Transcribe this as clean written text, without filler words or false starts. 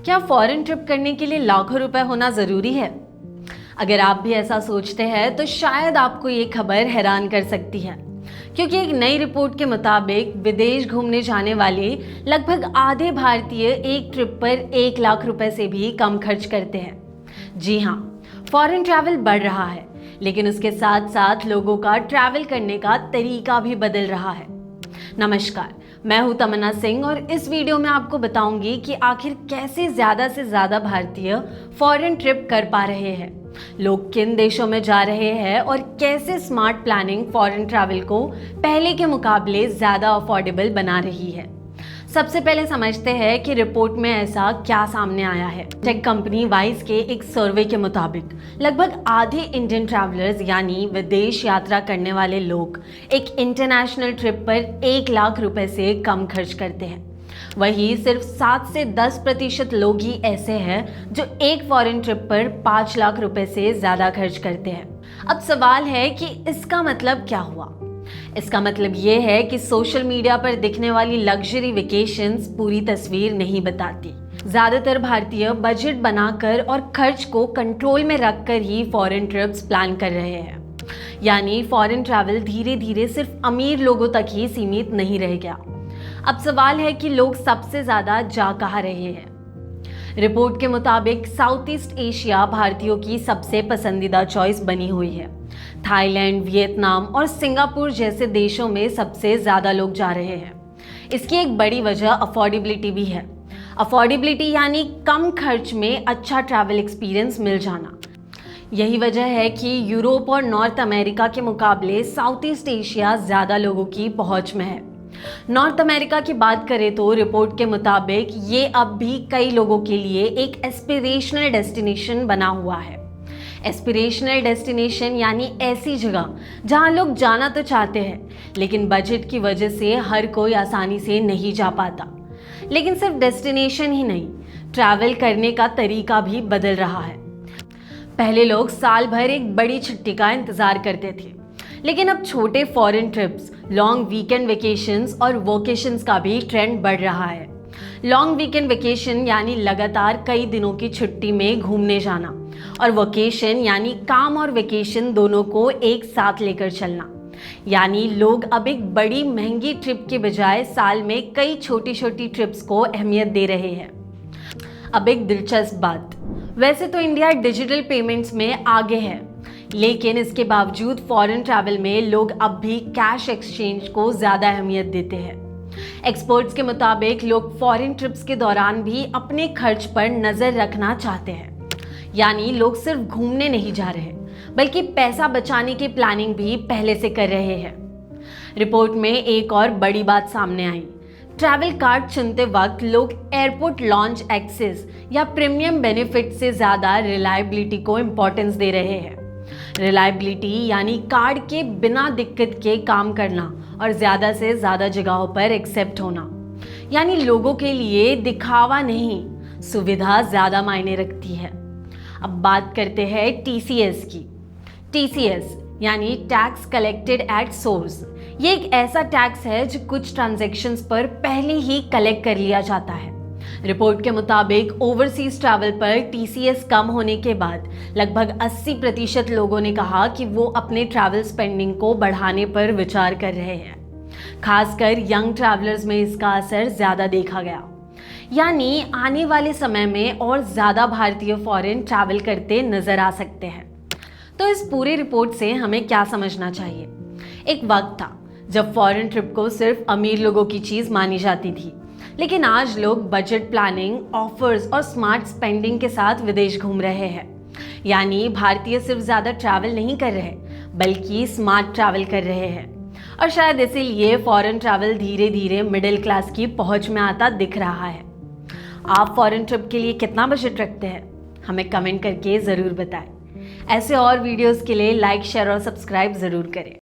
क्या foreign trip करने के लिए लाखों रुपए होना ज़रूरी है? अगर आप भी ऐसा सोचते हैं तो शायद आपको ये खबर हैरान कर सकती है, क्योंकि एक नई रिपोर्ट के मुताबिक विदेश घूमने जाने वाले लगभग आधे भारतीय एक ट्रिप पर 1 लाख रुपए से भी कम खर्च करते हैं। जी हाँ, फॉरेन ट्रैवल बढ़ रहा है, लेकिन उसके साथ साथ लोगों का ट्रैवल करने का तरीका भी बदल रहा है। नमस्कार, मैं हूं तमन्ना सिंह और इस वीडियो में आपको बताऊंगी कि आखिर कैसे ज़्यादा से ज़्यादा भारतीय फॉरेन ट्रिप कर पा रहे हैं, लोग किन देशों में जा रहे हैं और कैसे स्मार्ट प्लानिंग फॉरेन ट्रैवल को पहले के मुकाबले ज़्यादा अफोर्डेबल बना रही है। सबसे पहले समझते हैं कि रिपोर्ट में ऐसा क्या सामने आया है। टेक कंपनी वाइज के एक सर्वे के मुताबिक लगभग आधे इंडियन ट्रैवलर्स यानी विदेश यात्रा करने वाले लोग एक इंटरनेशनल ट्रिप पर 1 लाख रुपए से कम खर्च करते हैं। वहीं सिर्फ 7 से 10% लोग ही ऐसे हैं जो एक फॉरेन ट्रिप पर 5 लाख रुपए से ज्यादा खर्च करते हैं। अब सवाल है कि इसका मतलब क्या हुआ? इसका मतलब ये है कि सोशल मीडिया पर दिखने वाली लग्जरी वेकेशंस पूरी तस्वीर नहीं बताती। ज्यादातर भारतीय बजट बनाकर और खर्च को कंट्रोल में रखकर ही फॉरेन ट्रिप्स प्लान कर रहे हैं। यानी फॉरेन ट्रैवल धीरे धीरे सिर्फ अमीर लोगों तक ही सीमित नहीं रह गया। अब सवाल है कि लोग सबसे ज्यादा जा कहाँ रहे हैं। रिपोर्ट के मुताबिक साउथ ईस्ट एशिया भारतीयों की सबसे पसंदीदा चॉइस बनी हुई है। थाईलैंड, वियतनाम और सिंगापुर जैसे देशों में सबसे ज़्यादा लोग जा रहे हैं। इसकी एक बड़ी वजह अफोर्डेबिलिटी भी है। अफोर्डेबिलिटी यानी कम खर्च में अच्छा ट्रैवल एक्सपीरियंस मिल जाना। यही वजह है कि यूरोप और नॉर्थ अमेरिका के मुकाबले साउथ ईस्ट एशिया ज़्यादा लोगों की पहुंच में है। नॉर्थ अमेरिका की बात करें तो रिपोर्ट के मुताबिक ये अब भी कई लोगों के लिए एक एस्पिरेशनल डेस्टिनेशन बना हुआ है। एस्पिरेशनल डेस्टिनेशन यानी ऐसी जगह जहां लोग जाना तो चाहते हैं, लेकिन बजट की वजह से हर कोई आसानी से नहीं जा पाता। लेकिन सिर्फ डेस्टिनेशन ही नहीं, ट्रैवल करने का तरीका भी बदल रहा है। पहले लोग साल भर एक बड़ी छुट्टी का इंतजार करते थे, लेकिन अब छोटे foreign trips, long weekend vacations और वोकेशंस का भी ट्रेंड बढ़ रहा है। लॉन्ग वीकेंड वेकेशन यानी लगातार कई दिनों की छुट्टी में घूमने जाना, और वोकेशन यानी काम और वेकेशन दोनों को एक साथ लेकर चलना। यानी लोग अब एक बड़ी महंगी ट्रिप के बजाय साल में कई छोटी छोटी ट्रिप्स को अहमियत दे रहे हैं। अब एक दिलचस्प बात, वैसे तो इंडिया डिजिटल पेमेंट्स में आगे है, लेकिन इसके बावजूद फॉरेन ट्रैवल में लोग अब भी कैश एक्सचेंज को ज़्यादा अहमियत देते हैं। एक्सपर्ट्स के मुताबिक लोग फॉरेन ट्रिप्स के दौरान भी अपने खर्च पर नज़र रखना चाहते हैं। यानी लोग सिर्फ घूमने नहीं जा रहे, बल्कि पैसा बचाने की प्लानिंग भी पहले से कर रहे हैं। रिपोर्ट में एक और बड़ी बात सामने आई। ट्रैवल कार्ड चुनते वक्त लोग एयरपोर्ट लॉन्च एक्सेस या प्रीमियम बेनिफिट से ज़्यादा रिलायबिलिटी को इम्पोर्टेंस दे रहे हैं। रिलायबिलिटी यानी कार्ड के बिना दिक्कत के काम करना और ज़्यादा से ज़्यादा जगहों पर एक्सेप्ट होना। यानी लोगों के लिए दिखावा नहीं, सुविधा ज़्यादा मायने रखती है। अब बात करते हैं TCS की। TCS यानी टैक्स कलेक्टेड एट सोर्स। ये एक ऐसा टैक्स है जो कुछ ट्रांजैक्शंस पर पहले ही कलेक्ट कर लिया जाता है। रिपोर्ट के मुताबिक ओवरसीज ट्रैवल पर TCS कम होने के बाद लगभग 80% लोगों ने कहा कि वो अपने ट्रैवल स्पेंडिंग को बढ़ाने पर विचार कर रहे हैं। खासकर यंग ट्रैवलर्स में इसका असर ज़्यादा देखा गया। यानी आने वाले समय में और ज़्यादा भारतीय फॉरेन ट्रैवल करते नजर आ सकते हैं। तो इस पूरी रिपोर्ट से हमें क्या समझना चाहिए? एक वक्त था जब फॉरेन ट्रिप को सिर्फ अमीर लोगों की चीज़ मानी जाती थी, लेकिन आज लोग बजट प्लानिंग, ऑफर्स और स्मार्ट स्पेंडिंग के साथ विदेश घूम रहे हैं। यानी भारतीय सिर्फ ज़्यादा ट्रैवल नहीं कर रहे, बल्कि स्मार्ट ट्रैवल कर रहे हैं। और शायद इसीलिए फॉरेन ट्रैवल धीरे धीरे मिडिल क्लास की पहुंच में आता दिख रहा है। आप फॉरेन ट्रिप के लिए कितना बजट रखते हैं? हमें कमेंट करके ज़रूर बताएं। ऐसे और वीडियोस के लिए लाइक, शेयर और सब्सक्राइब ज़रूर करें।